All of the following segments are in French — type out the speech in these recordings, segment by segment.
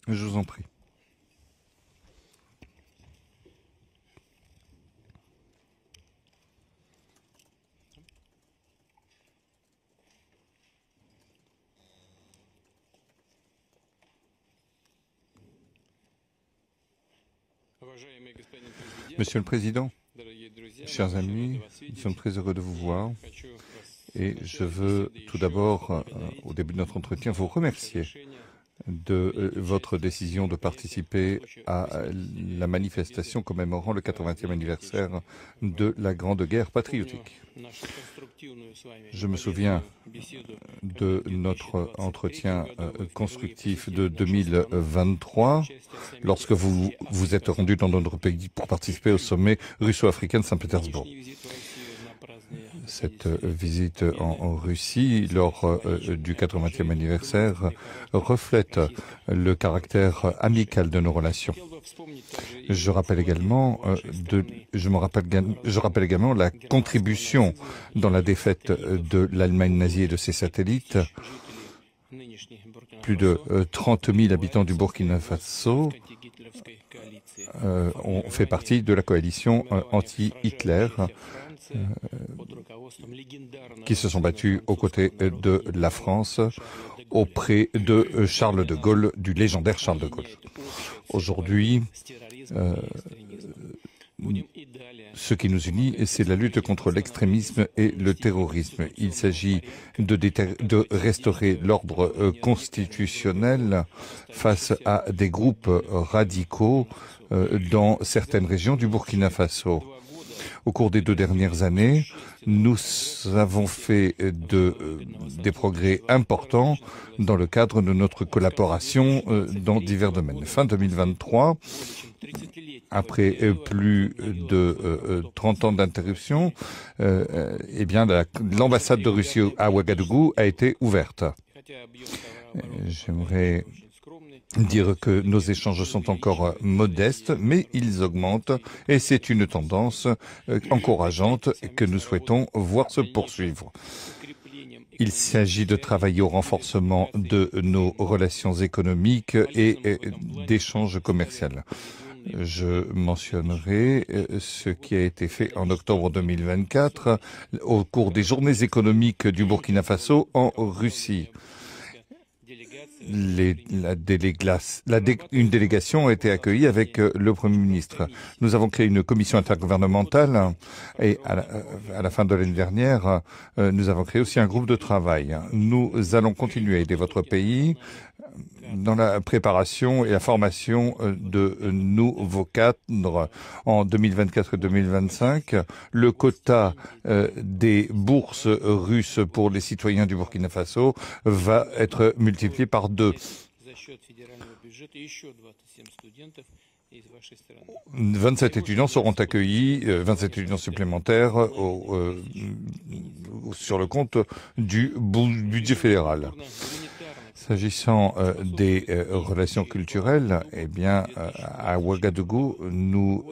Je vous en prie. Monsieur le Président, chers amis, nous sommes très heureux de vous voir et je veux tout d'abord, au début de notre entretien, vous remercier de votre décision de participer à la manifestation commémorant le 80e anniversaire de la Grande Guerre patriotique. Je me souviens de notre entretien constructif de 2023, lorsque vous vous êtes rendu dans notre pays pour participer au sommet russo-africain de Saint-Pétersbourg. Cette visite en Russie, lors du 80e anniversaire, reflète le caractère amical de nos relations. Je rappelle également la contribution dans la défaite de l'Allemagne nazie et de ses satellites. Plus de 30 000 habitants du Burkina Faso ont fait partie de la coalition anti-Hitler qui se sont battus aux côtés de la France auprès de Charles de Gaulle, du légendaire Charles de Gaulle. Aujourd'hui, ce qui nous unit, c'est la lutte contre l'extrémisme et le terrorisme. Il s'agit de restaurer l'ordre constitutionnel face à des groupes radicaux dans certaines régions du Burkina Faso. Au cours des 2 dernières années, nous avons fait des progrès importants dans le cadre de notre collaboration dans divers domaines. Fin 2023, après plus de 30 ans d'interruption, l'ambassade de Russie à Ouagadougou a été ouverte. J'aimerais dire que nos échanges sont encore modestes, mais ils augmentent et c'est une tendance encourageante que nous souhaitons voir se poursuivre. Il s'agit de travailler au renforcement de nos relations économiques et d'échanges commerciaux. Je mentionnerai ce qui a été fait en octobre 2024 au cours des journées économiques du Burkina Faso en Russie. Une délégation a été accueillie avec le Premier ministre. Nous avons créé une commission intergouvernementale et à la fin de l'année dernière, nous avons créé aussi un groupe de travail. Nous allons continuer à aider votre pays dans la préparation et la formation de nouveaux cadres en 2024 et 2025. Le quota des bourses russes pour les citoyens du Burkina Faso va être multiplié par 2. 27 étudiants seront accueillis, 27 étudiants supplémentaires sur le compte du budget fédéral. S'agissant des relations culturelles, à Ouagadougou, nous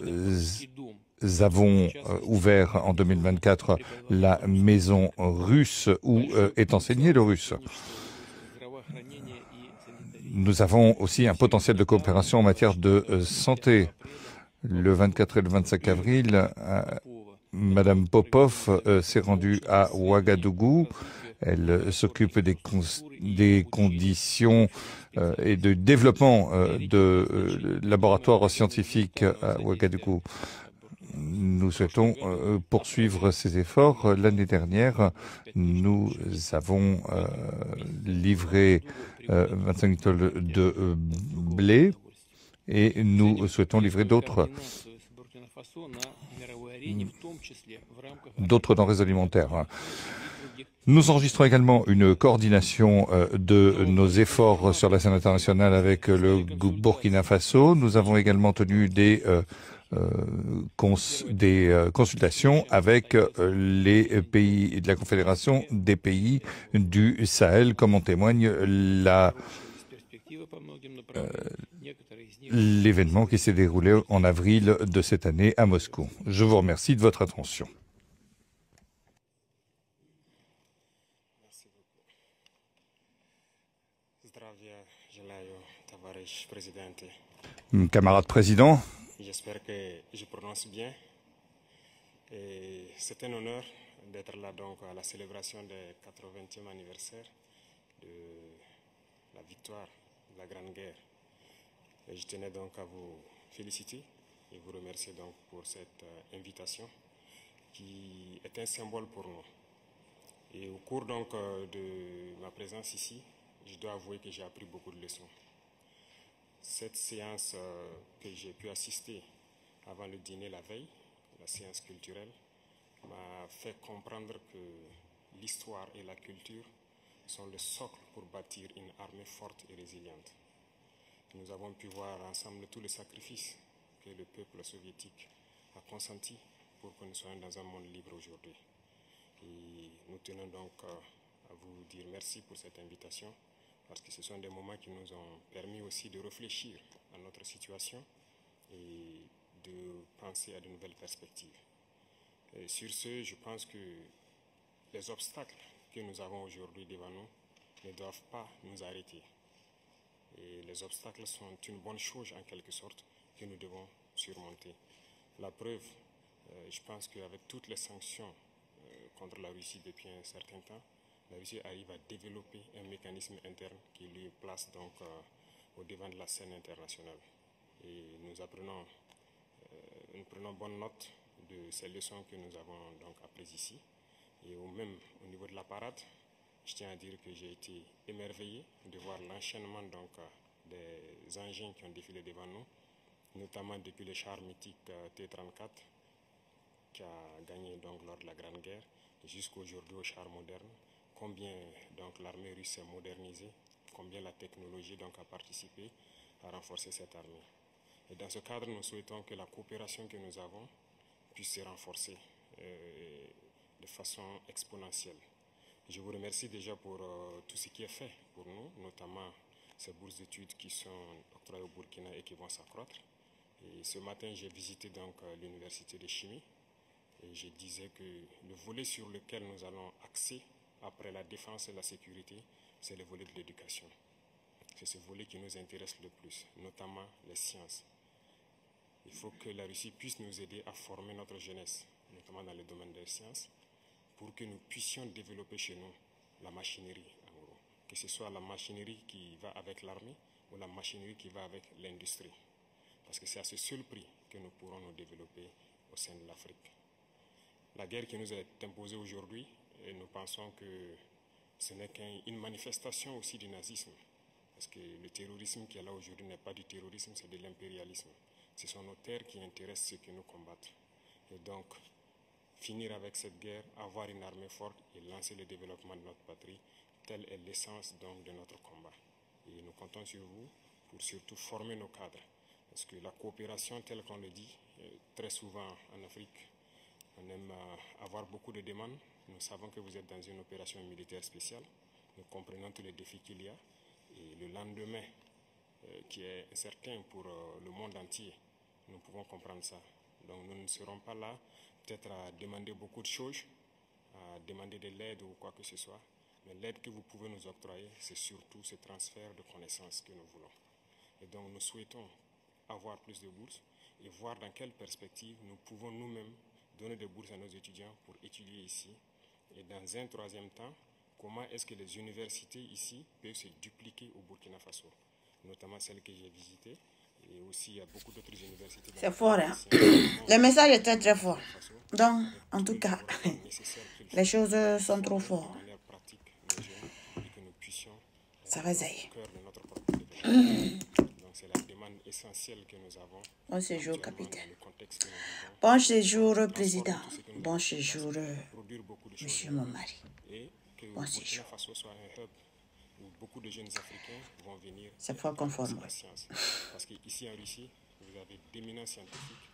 avons ouvert en 2024 la maison russe où est enseigné le russe. Nous avons aussi un potentiel de coopération en matière de santé. Le 24 et le 25 avril, Madame Popov s'est rendue à Ouagadougou. Elle s'occupe des conditions et de développement de laboratoires scientifiques à Ouagadougou. Nous souhaitons poursuivre ces efforts. L'année dernière, nous avons livré 25 tonnes de blé et nous souhaitons livrer d'autres denrées alimentaires. Nous enregistrons également une coordination de nos efforts sur la scène internationale avec le Burkina Faso. Nous avons également tenu des consultations avec les pays de la Confédération des pays du Sahel, comme en témoigne l'événement qui s'est déroulé en avril de cette année à Moscou. Je vous remercie de votre attention. Здравия желаю, товарищ президент. Camarade président, j'espère que je prononce bien. C'est un honneur d'être là donc à la célébration du 80e anniversaire de la victoire de la Grande Guerre. Et je tenais donc à vous féliciter et vous remercier donc pour cette invitation qui est un symbole pour nous. Et au cours donc de ma présence ici, je dois avouer que j'ai appris beaucoup de leçons. Cette séance que j'ai pu assister avant le dîner la veille, la séance culturelle, m'a fait comprendre que l'histoire et la culture sont le socle pour bâtir une armée forte et résiliente. Nous avons pu voir ensemble tous les sacrifices que le peuple soviétique a consenti pour que nous soyons dans un monde libre aujourd'hui. Et nous tenons donc à vous dire merci pour cette invitation, parce que ce sont des moments qui nous ont permis aussi de réfléchir à notre situation et de penser à de nouvelles perspectives. Et sur ce, je pense que les obstacles que nous avons aujourd'hui devant nous ne doivent pas nous arrêter. Et les obstacles sont une bonne chose en quelque sorte que nous devons surmonter. La preuve, je pense qu'avec toutes les sanctions contre la Russie depuis un certain temps, la Russie arrive à développer un mécanisme interne qui lui place donc au devant de la scène internationale. Et nous prenons bonne note de ces leçons que nous avons donc apprises ici. Et même au niveau de la parade, je tiens à dire que j'ai été émerveillé de voir l'enchaînement donc des engins qui ont défilé devant nous, notamment depuis le char mythique T-34 qui a gagné donc lors de la Grande Guerre jusqu'aujourd'hui au char moderne. Combien donc l'armée russe s'est modernisée, combien la technologie donc a participé à renforcer cette armée. Et dans ce cadre, nous souhaitons que la coopération que nous avons puisse se renforcer de façon exponentielle. Je vous remercie déjà pour tout ce qui est fait pour nous, notamment ces bourses d'études qui sont octroyées au Burkina et qui vont s'accroître. Et ce matin, j'ai visité donc l'université de chimie et je disais que le volet sur lequel nous allons axer après la défense et la sécurité, c'est le volet de l'éducation. C'est ce volet qui nous intéresse le plus, notamment les sciences. Il faut que la Russie puisse nous aider à former notre jeunesse, notamment dans le domaine des sciences, pour que nous puissions développer chez nous la machinerie, en gros. Que ce soit la machinerie qui va avec l'armée ou la machinerie qui va avec l'industrie. Parce que c'est à ce seul prix que nous pourrons nous développer au sein de l'Afrique. La guerre qui nous est imposée aujourd'hui, nous pensons que ce n'est qu'une manifestation aussi du nazisme. Parce que le terrorisme qui est là aujourd'hui n'est pas du terrorisme, c'est de l'impérialisme. Ce sont nos terres qui intéressent ceux qui nous combattent. Et donc, finir avec cette guerre, avoir une armée forte et lancer le développement de notre patrie, telle est l'essence donc de notre combat. Et nous comptons sur vous pour surtout former nos cadres. Parce que la coopération, telle qu'on le dit, très souvent en Afrique, on aime avoir beaucoup de demandes. Nous savons que vous êtes dans une opération militaire spéciale. Nous comprenons tous les défis qu'il y a. Et le lendemain, qui est incertain pour le monde entier, nous pouvons comprendre ça. Donc nous ne serons pas là peut-être à demander beaucoup de choses, à demander de l'aide ou quoi que ce soit. Mais l'aide que vous pouvez nous octroyer, c'est surtout ce transfert de connaissances que nous voulons. Et donc nous souhaitons avoir plus de bourses et voir dans quelle perspective nous pouvons nous-mêmes donner des bourses à nos étudiants pour étudier ici. Et dans un troisième temps, comment est-ce que les universités ici peuvent se dupliquer au Burkina Faso, notamment celles que j'ai visitées. Et aussi, il y a beaucoup d'autres universités. C'est fort, hein? Le message est très très fort. Donc, en tout cas, les choses sont trop fortes. Ça va zaï. Donc, c'est la demande essentielle que nous avons. Bon séjour, capitaine. Bon séjour, président. Bon séjour, monsieur mon mari. Bon séjour. Où beaucoup de jeunes Africains vont venir. C'est fort conforme. Parce qu'ici en Russie, vous avez d'éminents scientifiques